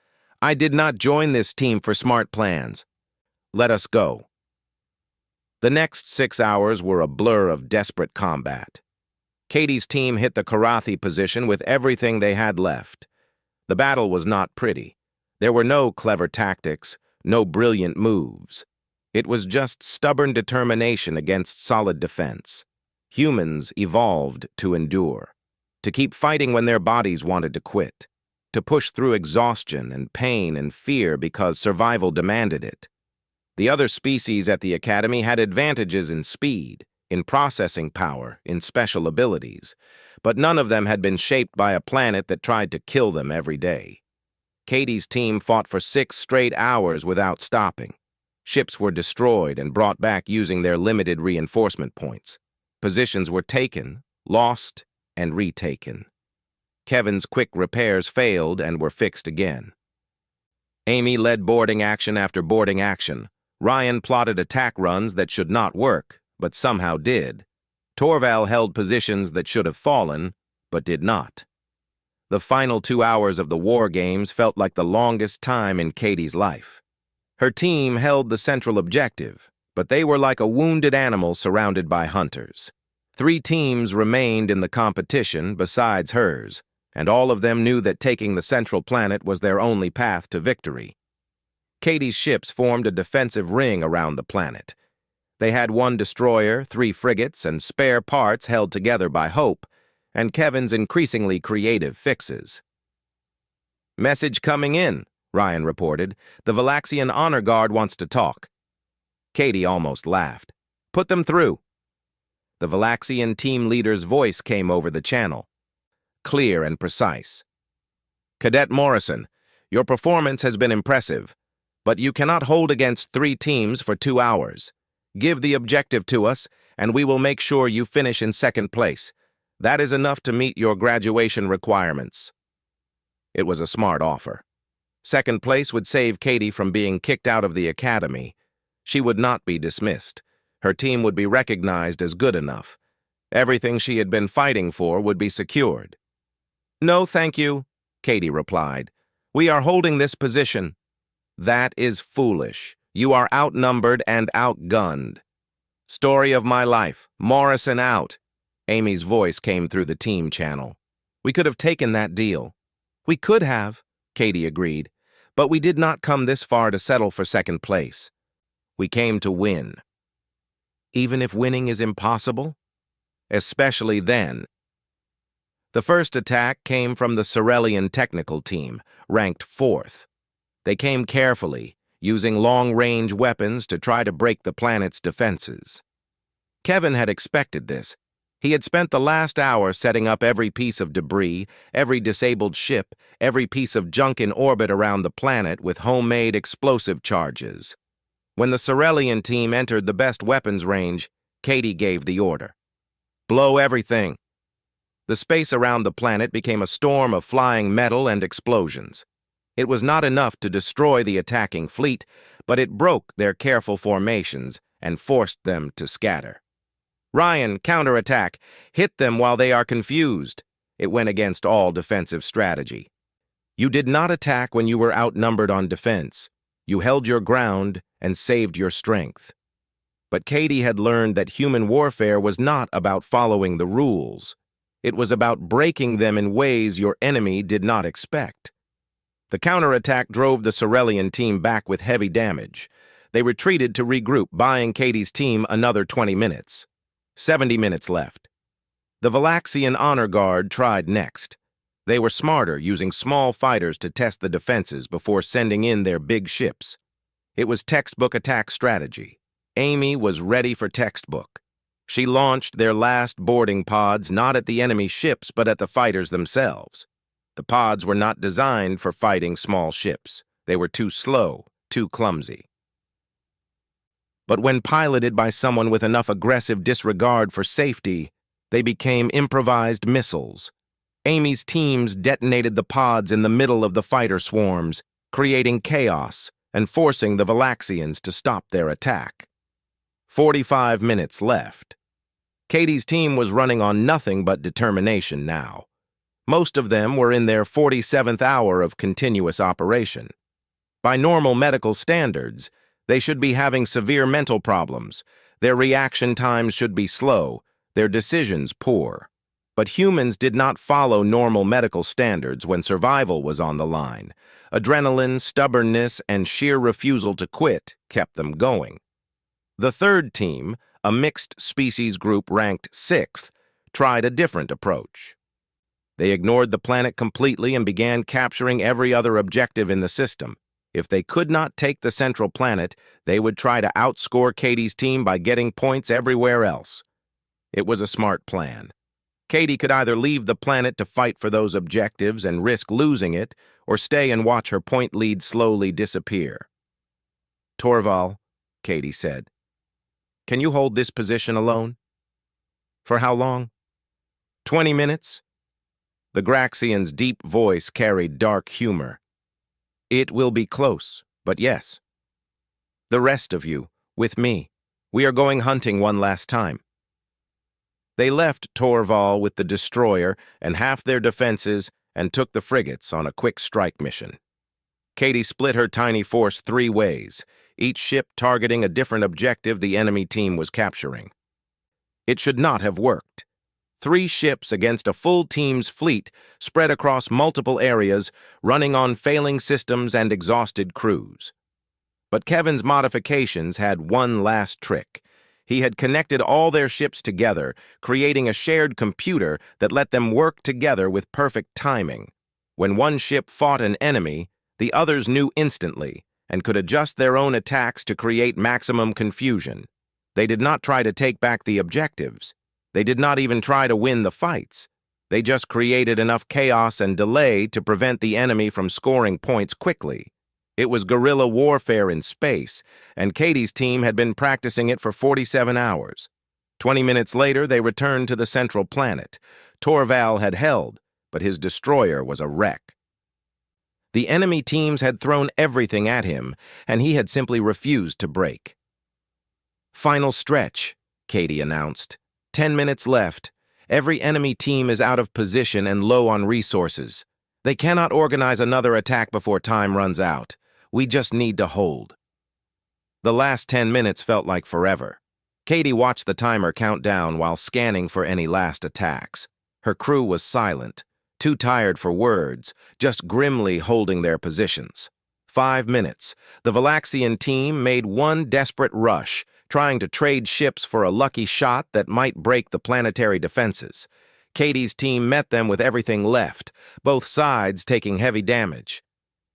I did not join this team for smart plans. Let us go. The next 6 hours were a blur of desperate combat. Katie's team hit the Karathi position with everything they had left. The battle was not pretty. There were no clever tactics, no brilliant moves. It was just stubborn determination against solid defense. Humans evolved to endure, to keep fighting when their bodies wanted to quit, to push through exhaustion and pain and fear because survival demanded it. The other species at the Academy had advantages in speed, in processing power, in special abilities, but none of them had been shaped by a planet that tried to kill them every day. Katie's team fought for 6 straight hours without stopping. Ships were destroyed and brought back using their limited reinforcement points. Positions were taken, lost, and retaken. Kevin's quick repairs failed and were fixed again. Amy led boarding action after boarding action. Ryan plotted attack runs that should not work, but somehow did. Torval held positions that should have fallen, but did not. The final 2 hours of the war games felt like the longest time in Katie's life. Her team held the central objective, but they were like a wounded animal surrounded by hunters. 3 teams remained in the competition besides hers, and all of them knew that taking the central planet was their only path to victory. Katie's ships formed a defensive ring around the planet. They had 1 destroyer, 3 frigates, and spare parts held together by hope, and Kevin's increasingly creative fixes. Message coming in, Ryan reported. The Valaxian Honor Guard wants to talk. Katie almost laughed. Put them through. The Valaxian team leader's voice came over the channel, clear and precise. Cadet Morrison, your performance has been impressive, but you cannot hold against 3 teams for 2 hours. Give the objective to us, and we will make sure you finish in 2nd place. That is enough to meet your graduation requirements. It was a smart offer. 2nd place would save Katie from being kicked out of the academy. She would not be dismissed. Her team would be recognized as good enough. Everything she had been fighting for would be secured. No, thank you, Katie replied. We are holding this position. That is foolish. You are outnumbered and outgunned. Story of my life. Morrison out. Amy's voice came through the team channel. We could have taken that deal. We could have, Katie agreed, but we did not come this far to settle for 2nd place. We came to win. Even if winning is impossible? Especially then. The first attack came from the Corellian technical team, ranked 4th. They came carefully, using long-range weapons to try to break the planet's defenses. Kevin had expected this. He had spent the last hour setting up every piece of debris, every disabled ship, every piece of junk in orbit around the planet with homemade explosive charges. When the Corellian team entered the best weapons range, Katie gave the order. Blow everything. The space around the planet became a storm of flying metal and explosions. It was not enough to destroy the attacking fleet, but it broke their careful formations and forced them to scatter. Ryan, counterattack. Hit them while they are confused. It went against all defensive strategy. You did not attack when you were outnumbered on defense. You held your ground and saved your strength. But Katie had learned that human warfare was not about following the rules. It was about breaking them in ways your enemy did not expect. The counterattack drove the Corellian team back with heavy damage. They retreated to regroup, buying Katie's team another 20 minutes. 70 minutes left. The Valaxian Honor Guard tried next. They were smarter, using small fighters to test the defenses before sending in their big ships. It was textbook attack strategy. Amy was ready for textbook. She launched their last boarding pods not at the enemy ships but at the fighters themselves. The pods were not designed for fighting small ships. They were too slow, too clumsy. But when piloted by someone with enough aggressive disregard for safety, they became improvised missiles. Amy's teams detonated the pods in the middle of the fighter swarms, creating chaos and forcing the Valaxians to stop their attack. 45 minutes left. Katie's team was running on nothing but determination now. Most of them were in their 47th hour of continuous operation. By normal medical standards, they should be having severe mental problems. Their reaction times should be slow, their decisions poor. But humans did not follow normal medical standards when survival was on the line. Adrenaline, stubbornness, and sheer refusal to quit kept them going. The third team, a mixed species group ranked 6th, tried a different approach. They ignored the planet completely and began capturing every other objective in the system. If they could not take the central planet, they would try to outscore Katie's team by getting points everywhere else. It was a smart plan. Katie could either leave the planet to fight for those objectives and risk losing it, or stay and watch her point lead slowly disappear. "Torval," Katie said, "can you hold this position alone?" "For how long?" 20 minutes? The Graxian's deep voice carried dark humor. "It will be close, but yes. The rest of you, with me. We are going hunting one last time." They left Torval with the destroyer and half their defenses and took the frigates on a quick strike mission. Katie split her tiny force 3 ways, each ship targeting a different objective the enemy team was capturing. It should not have worked. 3 ships against a full team's fleet spread across multiple areas, running on failing systems and exhausted crews. But Kevin's modifications had one last trick. He had connected all their ships together, creating a shared computer that let them work together with perfect timing. When one ship fought an enemy, the others knew instantly and could adjust their own attacks to create maximum confusion. They did not try to take back the objectives. They did not even try to win the fights. They just created enough chaos and delay to prevent the enemy from scoring points quickly. It was guerrilla warfare in space, and Katie's team had been practicing it for 47 hours. 20 minutes later, they returned to the central planet. Torval had held, but his destroyer was a wreck. The enemy teams had thrown everything at him, and he had simply refused to break. "Final stretch," Katie announced. 10 minutes left. Every enemy team is out of position and low on resources. They cannot organize another attack before time runs out. We just need to hold." The last 10 minutes felt like forever. Katie watched the timer count down while scanning for any last attacks. Her crew was silent, too tired for words, just grimly holding their positions. 5 minutes. The Valaxian team made one desperate rush, trying to trade ships for a lucky shot that might break the planetary defenses. Katie's team met them with everything left, both sides taking heavy damage.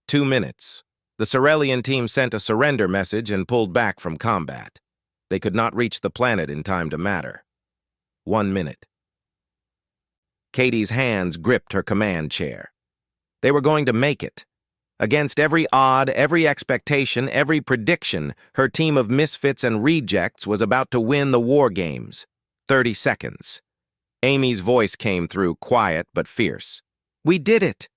2 minutes. The Cerelian team sent a surrender message and pulled back from combat. They could not reach the planet in time to matter. 1 minute. Katie's hands gripped her command chair. They were going to make it. Against every odd, every expectation, every prediction, her team of misfits and rejects was about to win the war games. 30 seconds. Amy's voice came through, quiet but fierce. "We did it!"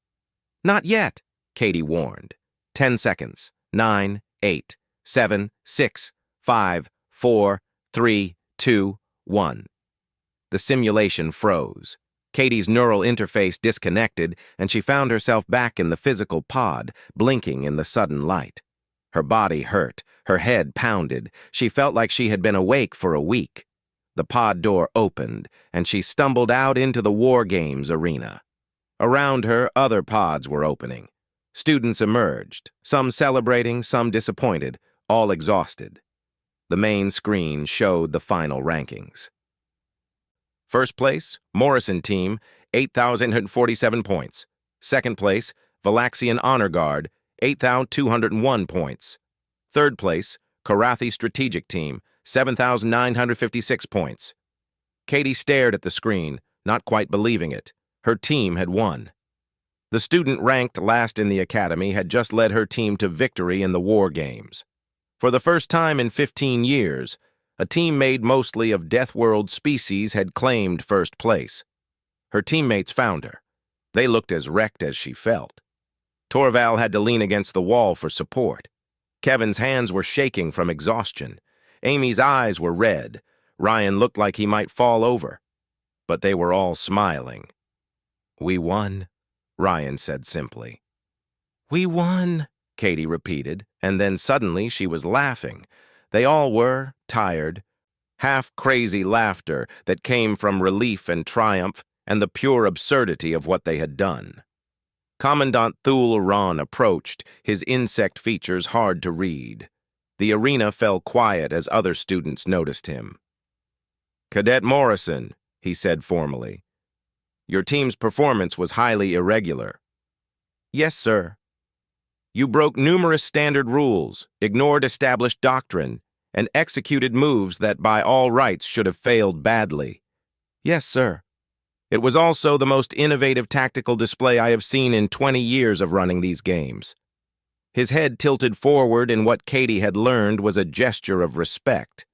"Not yet," Katie warned. 10 seconds. 9, 8, 7, 6, 5, 4, 3, 2, 1. The simulation froze. Katie's neural interface disconnected, and she found herself back in the physical pod, blinking in the sudden light. Her body hurt, her head pounded. She felt like she had been awake for a week. The pod door opened, and she stumbled out into the War Games arena. Around her, other pods were opening. Students emerged, some celebrating, some disappointed, all exhausted. The main screen showed the final rankings. First place, Morrison Team, 8,147 points. Second place, Valaxian Honor Guard, 8,201 points. Third place, Karathi Strategic Team, 7,956 points. Katie stared at the screen, not quite believing it. Her team had won. The student ranked last in the academy had just led her team to victory in the War Games. For the first time in 15 years, a team made mostly of Deathworld species had claimed first place. Her teammates found her. They looked as wrecked as she felt. Torval had to lean against the wall for support. Kevin's hands were shaking from exhaustion. Amy's eyes were red. Ryan looked like he might fall over. But they were all smiling. "We won," Ryan said simply. "We won," Katie repeated, and then suddenly she was laughing. They all were, tired, half-crazy laughter that came from relief and triumph and the pure absurdity of what they had done. Commandant Thule Ron approached, his insect features hard to read. The arena fell quiet as other students noticed him. "Cadet Morrison," he said formally, "your team's performance was highly irregular." "Yes, sir." "You broke numerous standard rules, ignored established doctrine, and executed moves that by all rights should have failed badly." "Yes, sir." "It was also the most innovative tactical display I have seen in 20 years of running these games." His head tilted forward in what Katie had learned was a gesture of respect.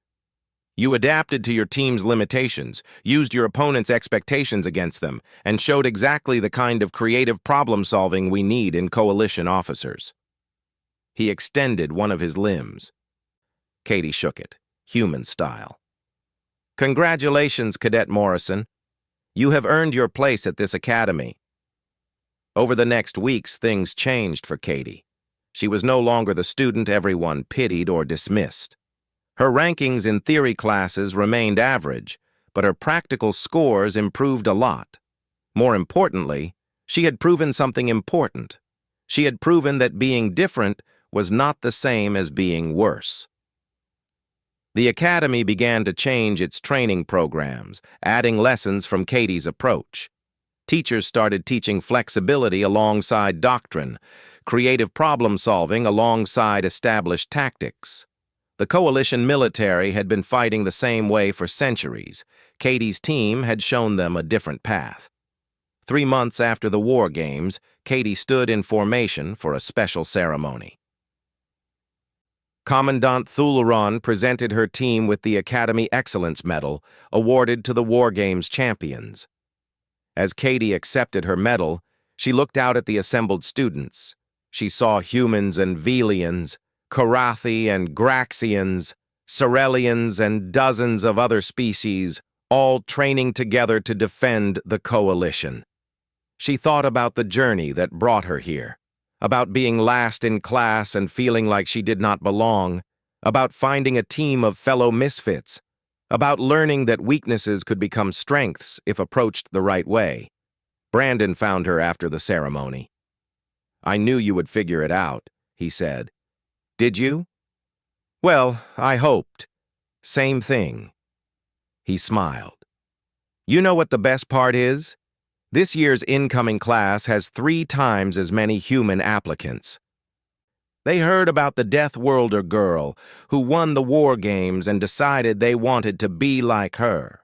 "You adapted to your team's limitations, used your opponent's expectations against them, and showed exactly the kind of creative problem-solving we need in coalition officers." He extended one of his limbs. Katie shook it, human style. "Congratulations, Cadet Morrison. You have earned your place at this academy." Over the next weeks, things changed for Katie. She was no longer the student everyone pitied or dismissed. Her rankings in theory classes remained average, but her practical scores improved a lot. More importantly, she had proven something important. She had proven that being different was not the same as being worse. The academy began to change its training programs, adding lessons from Katie's approach. Teachers started teaching flexibility alongside doctrine, creative problem-solving alongside established tactics. The coalition military had been fighting the same way for centuries. Katie's team had shown them a different path. 3 months after the War Games, Katie stood in formation for a special ceremony. Commandant Thuleron presented her team with the Academy Excellence Medal, awarded to the War Games champions. As Katie accepted her medal, she looked out at the assembled students. She saw humans and Velians, Karathi and Graxians, Cerelians, and dozens of other species, all training together to defend the coalition. She thought about the journey that brought her here, about being last in class and feeling like she did not belong, about finding a team of fellow misfits, about learning that weaknesses could become strengths if approached the right way. Brandon found her after the ceremony. "I knew you would figure it out," he said. "Did you?" "Well, I hoped. Same thing." He smiled. "You know what the best part is? This year's incoming class has 3 times as many human applicants. They heard about the Deathworlder girl who won the War Games and decided they wanted to be like her."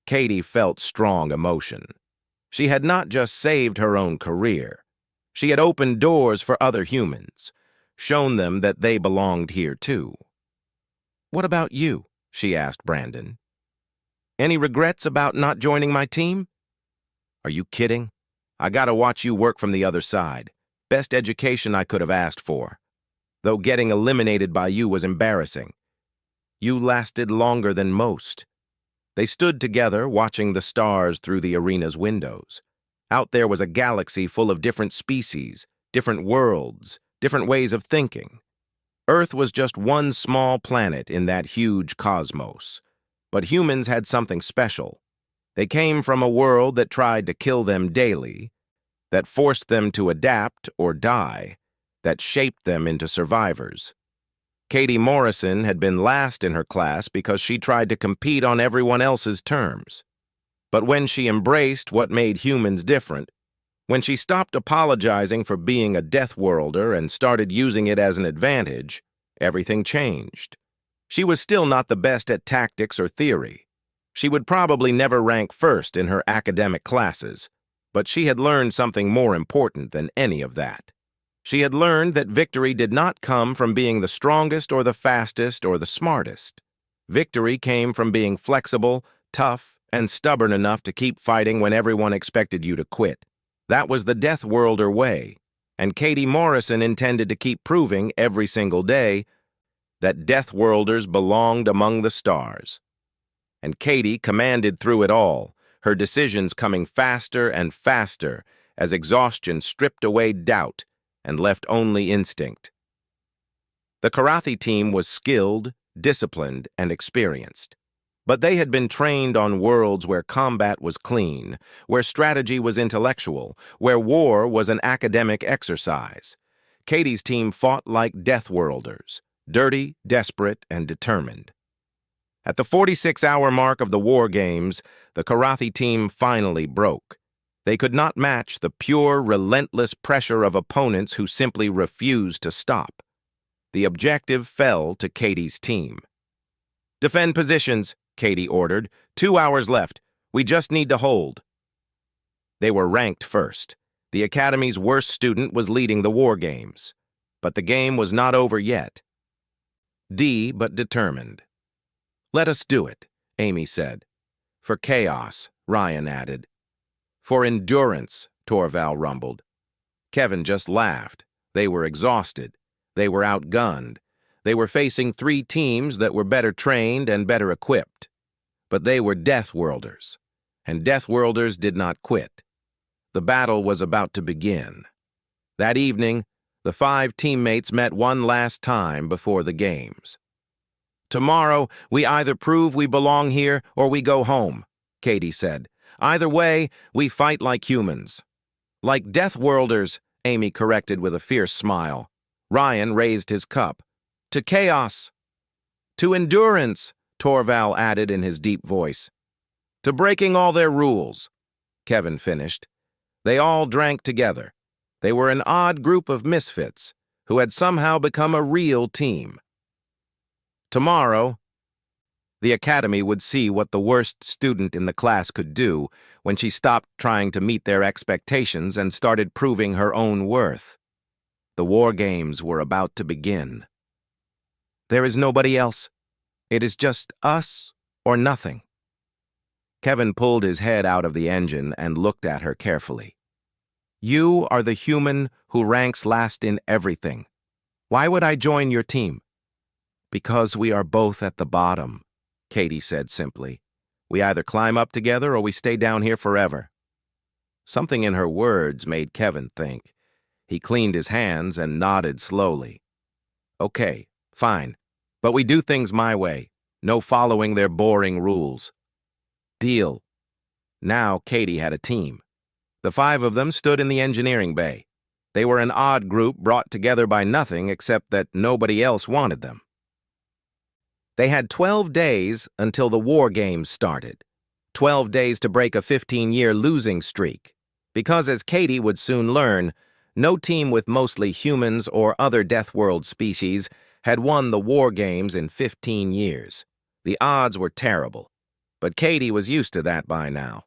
Katie felt strong emotion. She had not just saved her own career. She had opened doors for other humans, shown them that they belonged here too. "What about you?" she asked Brandon. "Any regrets about not joining my team?" "Are you kidding? I gotta watch you work from the other side. Best education I could have asked for. Though getting eliminated by you was embarrassing. You lasted longer than most." They stood together, watching the stars through the arena's windows. Out there was a galaxy full of different species, different worlds, different ways of thinking. Earth was just one small planet in that huge cosmos. But humans had something special. They came from a world that tried to kill them daily, that forced them to adapt or die, that shaped them into survivors. Katie Morrison had been last in her class because she tried to compete on everyone else's terms. But when she embraced what made humans different, when she stopped apologizing for being a Deathworlder and started using it as an advantage, everything changed. She was still not the best at tactics or theory. She would probably never rank first in her academic classes, but she had learned something more important than any of that. She had learned that victory did not come from being the strongest or the fastest or the smartest. Victory came from being flexible, tough, and stubborn enough to keep fighting when everyone expected you to quit. That was the Deathworlder way. and Katie Morrison intended to keep proving every single day that Deathworlders belonged among the stars. And Katie commanded through it all, her decisions coming faster and faster as exhaustion stripped away doubt and left only instinct. The Karathi team was skilled, disciplined, and experienced. But they had been trained on worlds where combat was clean, where strategy was intellectual, where war was an academic exercise. Katie's team fought like Deathworlders, dirty, desperate, and determined. At the 46-hour mark of the war games, the Karathi team finally broke. They could not match the pure, relentless pressure of opponents who simply refused to stop. The objective fell to Katie's team. "Defend positions," Katie ordered. 2 hours left. We just need to hold. They were ranked first. The Academy's worst student was leading the war games. But the game was not over yet. But determined. "Let us do it," Amy said. "For chaos," Ryan added. "For endurance," Torval rumbled. Kevin just laughed. They were exhausted. They were outgunned. They were facing 3 teams that were better trained and better equipped. But they were Deathworlders, and Deathworlders did not quit. The battle was about to begin. That evening, the 5 teammates met one last time before the games. "Tomorrow, we either prove we belong here or we go home," Katie said. "Either way, we fight like humans." "Like Deathworlders," Amy corrected with a fierce smile. Ryan raised his cup. "To chaos." "To endurance," Torval added in his deep voice. "To breaking all their rules," Kevin finished. They all drank together. They were an odd group of misfits who had somehow become a real team. Tomorrow, the Academy would see what the worst student in the class could do when she stopped trying to meet their expectations and started proving her own worth. The war games were about to begin. "There is nobody else. It is just us or nothing." Kevin pulled his head out of the engine and looked at her carefully. "You are the human who ranks last in everything. Why would I join your team?" "Because we are both at the bottom," Katie said simply. "We either climb up together or we stay down here forever." Something in her words made Kevin think. He cleaned his hands and nodded slowly. "Okay, fine. But we do things my way. No following their boring rules." "Deal." Now Katie had a team. The 5 of them stood in the engineering bay. They were an odd group brought together by nothing except that nobody else wanted them. They had 12 days until the war games started. 12 days to break a 15-year losing streak. Because, as Katie would soon learn, no team with mostly humans or other Deathworld species had won the war games in 15 years. The odds were terrible, but Katie was used to that by now.